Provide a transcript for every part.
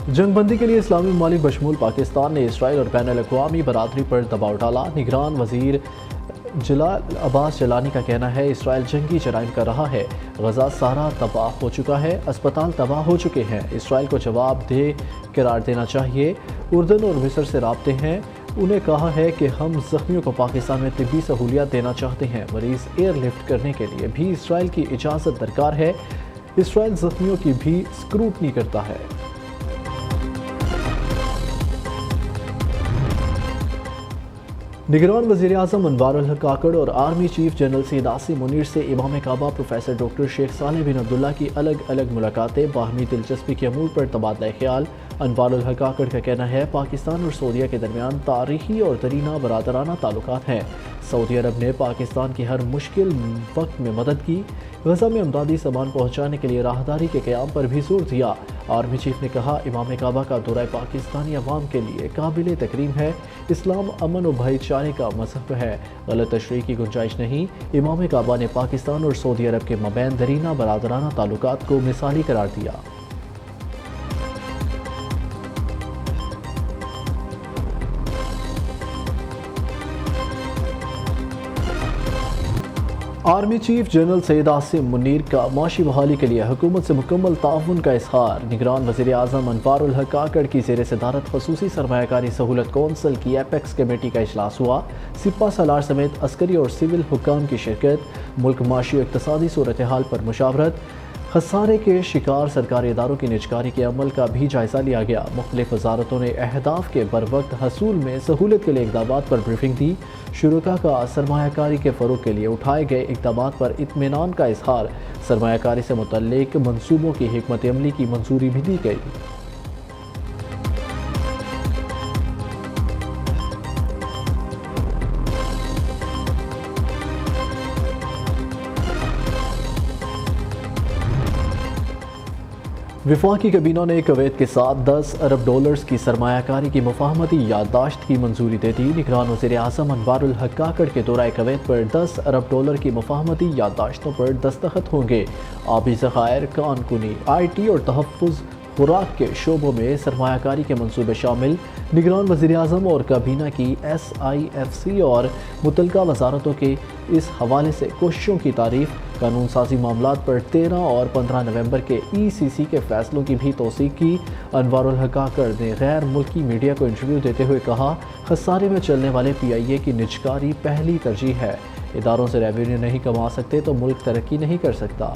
जंग बंदी के लिए इस्लामी ममालिक बशमूल पाकिस्तान ने इसराइल और बैन अल-अक़वामी बरादरी पर दबाव डाला। निगरान वज़ीर जलाल अब्बास जलानी का कहना है इसराइल जंगी जराइम कर रहा है। गजा सारा तबाह हो चुका है, अस्पताल तबाह हो चुके हैं। इसराइल को जवाब दे करार देना चाहिए। उर्दन और मिस्र से राब्ते हैं। उन्हें कहा है कि हम जख्मियों को पाकिस्तान में तिब्बी सहूलियात देना चाहते हैं। मरीज एयरलिफ्ट करने के लिए भी इसराइल की इजाज़त दरकार है। इसराइल जख्मियों की भी स्क्रूटनी करता है। निगरान वज़ीर आज़म अनवारुल हक काकड़ और army chief general Syed Asim Munir से इमाम काबा प्रोफेसर डॉक्टर शेख सालेह बिन अब्दुल्ला की अलग अलग मुलाकातें, बाहमी दिलचस्पी के अमूर पर तबादला ख्याल। अनवारुल हक काकड़ का कहना है पाकिस्तान और सऊदीया के दरमियान तारीखी और दरीना बरादराना ताल्लुकात हैं। सऊदी अरब ने पाकिस्तान की हर मुश्किल वक्त में मदद की। गजा में अमदादी सामान पहुँचाने के लिए राहदारी के क़याम पर भी जोर दिया। आर्मी चीफ ने कहा इमाम काबा का दौरा पाकिस्तानी अवाम के लिए काबिल तकरीम है। इस्लाम अमन और भाईचारे का मजहब है, गलत तशरीह की गुंजाइश नहीं। इमाम काबा ने पाकिस्तान और सऊदी अरब के मबैन दरीना बरादराना ताल्लुकात को मिसाली करार दिया। Army chief general Syed Asim Munir का माशी बहाली के लिए हुकूमत से मुकम्मल ताउन का इजहार। निगरान वज़ीर आज़म अनवारुल हक काकड़ की ज़ेर सदारत ख़ुसूसी सरमायाकारी सहूलत कौंसिल की एपेक्स कमेटी का इजलास हुआ। सिपा सालार समेत अस्करी और सिविल हुक्काम की शिरकत। मुल्क माशी और इक़्तिसादी सूरत हाल पर मुशावरत। खसारे के शिकार सरकारी इदारों की निजकारी के अमल का भी जायज़ा लिया गया। मुख्तलिफ वजारतों ने अहदाफ के बरवक्त हसूल में सहूलत के लिए इक़दामात पर ब्रीफिंग दी। शुरका का सरमायाकारी के फ़रोग़ के लिए उठाए गए इक़दामात पर इत्मीनान का इजहार। सरमायाकारी से मुतल्लिक़ मनसूबों की हिकमत अमली की मंजूरी भी दी गई। वफाकी कैबिनेट ने कुवैत के साथ $10 अरब की सरमायाकारी की मुफाहमती याददाश्त की मंजूरी दे दी। निगरान वज़ीर आज़म अनवारुल हक काकड़ के दौरा कुवैत पर $10 अरब की मुफाहमती याददाश्तों पर दस्तखत होंगे। आबी ज़खायर, कानकुनी, IT और तहफ़्फ़ुज़ खुराक के शोबों में सरमायाकारी के मंसूबे शामिल। निगरान वज़ीर आज़म और काबीना की SIFC और मुतल्लिका वजारतों के इस हवाले से कोशिशों की तारीफ़। कानून साजी मामलात पर 13 और 15 नवंबर के ECC के फैसलों की भी तौसीक़ की। अनवारुल हक काकड़ ने गैर मुल्की मीडिया को इंटरव्यू देते हुए कहा खसारे में चलने वाले PIA की निजकारी पहली तरजीह है। इदारों से रेवेन्यू नहीं कमा सकते तो मुल्क तरक्की नहीं कर सकता।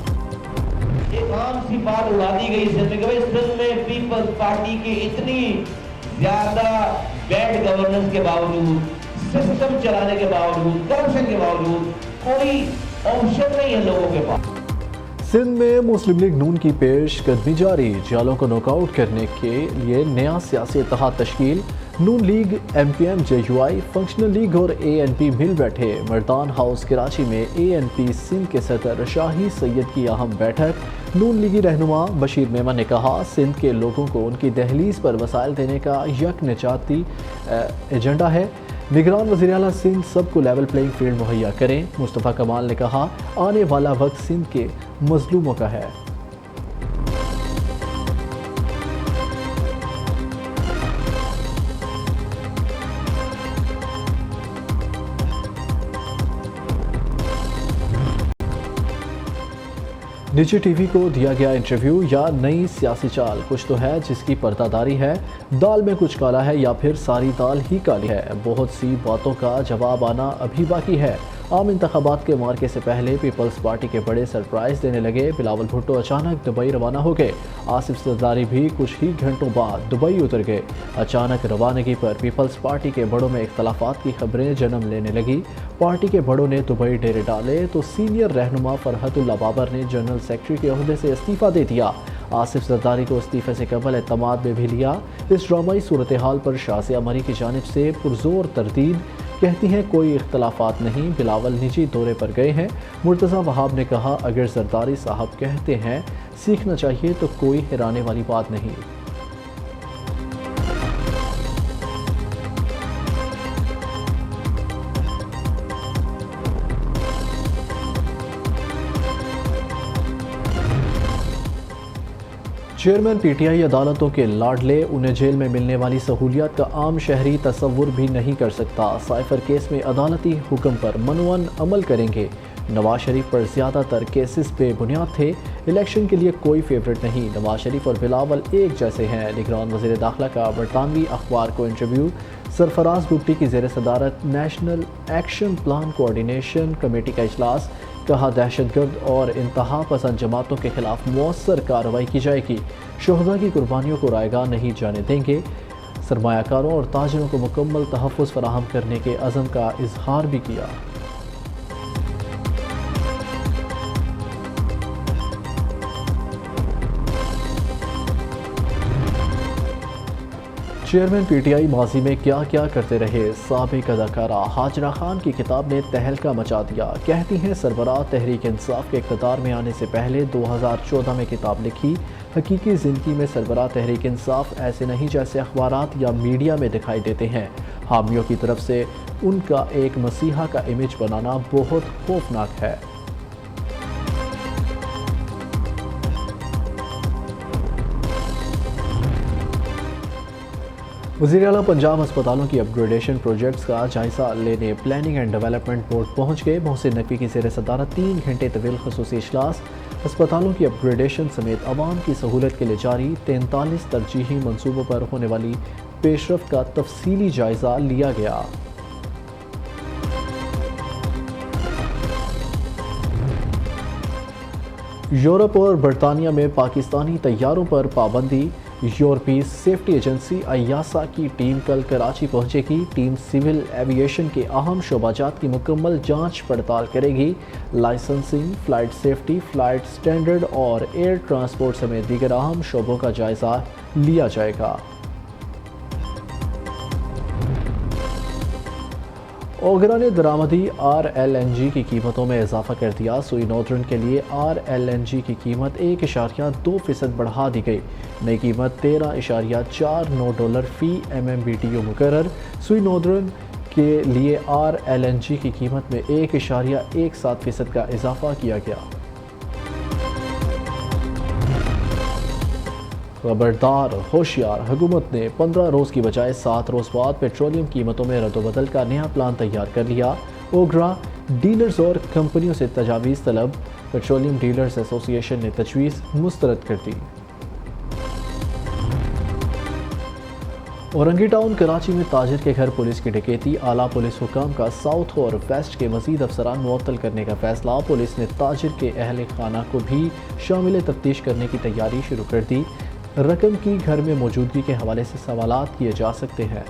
एक आम सी बात उड़ा दी गई सिंध में पीपल्स पार्टी की इतनी ज्यादा बैड गवर्नेंस के बावजूद, सिस्टम चलाने के बावजूद, करप्शन के बावजूद कोई ऑप्शन नहीं है लोगों के पास। सिंध में मुस्लिम लीग नून की पेश कदमी जारी। जालों को नॉकआउट करने के लिए नया सियासी इत्तेहाद तश्कील। Noon league, MPM, JUI, functional league और ANP मिल बैठे। मर्दान हाउस कराची में ANP सिंध के सदर शाही सैयद की अहम बैठक। नून लीगी रहनुमा बशीर मेमन ने कहा सिंध के लोगों को उनकी दहलीज पर वसाइल देने का यक निजाती एजेंडा है। निगरान वज़ीर आला सिंध सबको लेवल प्लेइंग फील्ड मुहैया करें। मुस्तफ़ा कमाल ने कहा आने वाला वक्त सिंध के मजलूमों का है। निजी टीवी को दिया गया इंटरव्यू या नई सियासी चाल, कुछ तो है जिसकी पर्दादारी है। दाल में कुछ काला है या फिर सारी दाल ही काली है। बहुत सी बातों का जवाब आना अभी बाकी है। आम इंतखाबात के मार्के से पहले पीपल्स पार्टी के बड़े सरप्राइज देने लगे। बिलावल भुट्टो अचानक दुबई रवाना हो गए। आसिफ जरदारी भी कुछ ही घंटों बाद दुबई उतर गए। अचानक रवानगी पर पीपल्स पार्टी के बड़ों में इख्तलाफात की खबरें जन्म लेने लगी। पार्टी के बड़ों ने दुबई डेरे डाले तो सीनियर रहनुमा फरहतुल्लाह बाबर ने जनरल सेक्रेटरी के ओहदे से इस्तीफ़ा दे दिया। आसिफ जरदारी को इस्तीफ़े से कबल एतमाद में भी लिया। इस ड्रामाई सूरत हाल पर शाज़िया मरी की जानिब से पुरजोर तरदीद, कहती हैं कोई इख्तलाफात नहीं, बिलावल निजी दौरे पर गए हैं। मुर्तज़ा वहाब ने कहा अगर जरदारी साहब कहते हैं सीखना चाहिए तो कोई हैराने वाली बात नहीं। چیئرمین پی ٹی آئی عدالتوں کے لاڈلے، انہیں جیل میں ملنے والی سہولیات کا عام شہری تصور بھی نہیں کر سکتا۔ سائفر کیس میں عدالتی حکم پر منوان عمل کریں گے۔ نواز شریف پر زیادہ تر کیسز بے بنیاد تھے، الیکشن کے لیے کوئی فیورٹ نہیں۔ نواز شریف اور بلاول ایک جیسے ہیں۔ نگران وزیر داخلہ کا برطانوی اخبار کو انٹرویو۔ سرفراز بگٹی کی زیر صدارت national action plan coordination committee کا اجلاس، کہا دہشت گرد اور انتہا پسند جماعتوں کے خلاف مؤثر کارروائی کی جائے گی۔ شہداء کی قربانیوں کو رائیگاں نہیں جانے دیں گے۔ سرمایہ کاروں اور تاجروں کو مکمل تحفظ فراہم کرنے کے عزم کا اظہار بھی کیا۔ چیئرمین پی ٹی آئی ماضی میں کیا کیا کرتے رہے؟ سابق اداکارہ ہاجرہ خان کی کتاب نے تہلکہ مچا دیا۔ کہتی ہیں سربراہ تحریک انصاف کے اقتدار میں آنے سے پہلے 2014 میں کتاب لکھی۔ حقیقی زندگی میں سربراہ تحریک انصاف ایسے نہیں جیسے اخبارات یا میڈیا میں دکھائی دیتے ہیں۔ حامیوں کی طرف سے ان کا ایک مسیحا کا امیج بنانا بہت خوفناک ہے۔ وزیر اعلیٰ پنجاب ہسپتالوں کی اپ گریڈیشن پروجیکٹس کا جائزہ لینے پلاننگ اینڈ ڈیولپمنٹ بورڈ پہنچ گئے۔ محسن نقوی کی زیر صدارت 3 گھنٹے طویل خصوصی اجلاس۔ ہسپتالوں کی اپ گریڈیشن سمیت عوام کی سہولت کے لیے جاری 43 ترجیحی منصوبوں پر ہونے والی پیش رفت کا تفصیلی جائزہ لیا گیا۔ یورپ اور برطانیہ میں پاکستانی طیاروں پر پابندی۔ یورپی سیفٹی ایجنسی ایاسا کی ٹیم کل کراچی پہنچے گی۔ ٹیم سول ایوییشن کے اہم شعبہ جات کی مکمل جانچ پڑتال کرے گی۔ Licensing, flight safety, flight standard اور ایئر ٹرانسپورٹ سمیت دیگر اہم شعبوں کا جائزہ لیا جائے گا۔ اوگرا نے درآمدی RLNG کی قیمتوں میں اضافہ کر دیا۔ سوئی ناردرن کے لیے RLNG کی قیمت 1.2% بڑھا دی گئی۔ نئی قیمت $13.49 فی MMBTU مقرر۔ سوئی ناردرن کے لیے RLNG کی قیمت میں 1.17% کا اضافہ کیا گیا۔ خبردار، ہوشیار، حکومت نے 15 روز کی بجائے 7 روز بعد پیٹرولیم قیمتوں میں رد و بدل کا نیا پلان تیار کر لیا۔ اوگرا ڈیلرز اور کمپنیوں سے تجاویز طلب۔ پیٹرولیم ڈیلرز ایسوسی ایشن نے تجویز مسترد کر دی۔ اورنگی ٹاؤن کراچی میں تاجر کے گھر پولیس کی ڈکیتی۔ اعلیٰ پولیس حکام کا ساؤتھ اور ویسٹ کے مزید افسران معطل کرنے کا فیصلہ۔ پولیس نے تاجر کے اہل خانہ کو بھی شامل تفتیش کرنے کی تیاری شروع کر دی۔ رقم کی گھر میں موجودگی کے حوالے سے سوالات کیے جا سکتے ہیں۔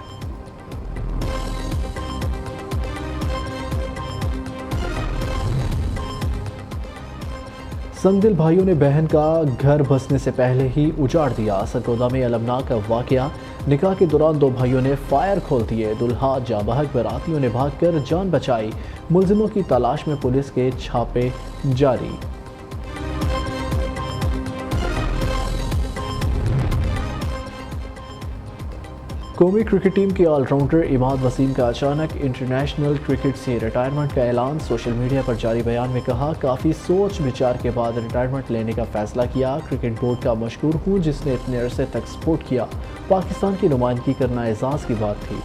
سنگدل بھائیوں نے بہن کا گھر بسنے سے پہلے ہی اجاڑ دیا۔ سرگودا میں المناک واقعہ۔ نکاح کے دوران 2 بھائیوں نے فائر کھول دیے۔ دلہا جاں بحق براتیوں نے بھاگ کر جان بچائی۔ ملزموں کی تلاش میں پولیس کے چھاپے جاری۔ قومی کرکٹ ٹیم کے آل راؤنڈر عماد وسیم کا اچانک انٹرنیشنل کرکٹ سے ریٹائرمنٹ کا اعلان۔ سوشل میڈیا پر جاری بیان میں کہا، کافی سوچ بچار کے بعد ریٹائرمنٹ لینے کا فیصلہ کیا۔ کرکٹ بورڈ کا مشکور ہوں جس نے اتنے عرصے تک سپورٹ کیا۔ پاکستان کی نمائندگی کرنا اعزاز کی بات تھی۔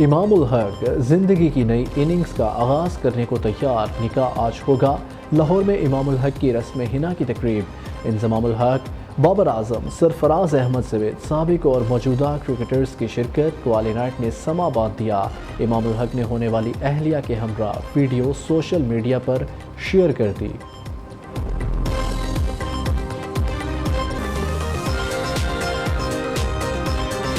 امام الحق زندگی کی نئی اننگز کا آغاز کرنے کو تیار۔ نکاح آج ہوگا۔ لاہور میں امام الحق کی رسم حنا کی تقریب۔ انضمام الحق، بابر اعظم، سرفراز احمد سمیت سابق اور موجودہ کرکٹرز کی شرکت۔ قوالی نائٹ نے سما باندھ دیا۔ امام الحق نے ہونے والی اہلیہ کے ہمراہ ویڈیو سوشل میڈیا پر شیئر کر دی۔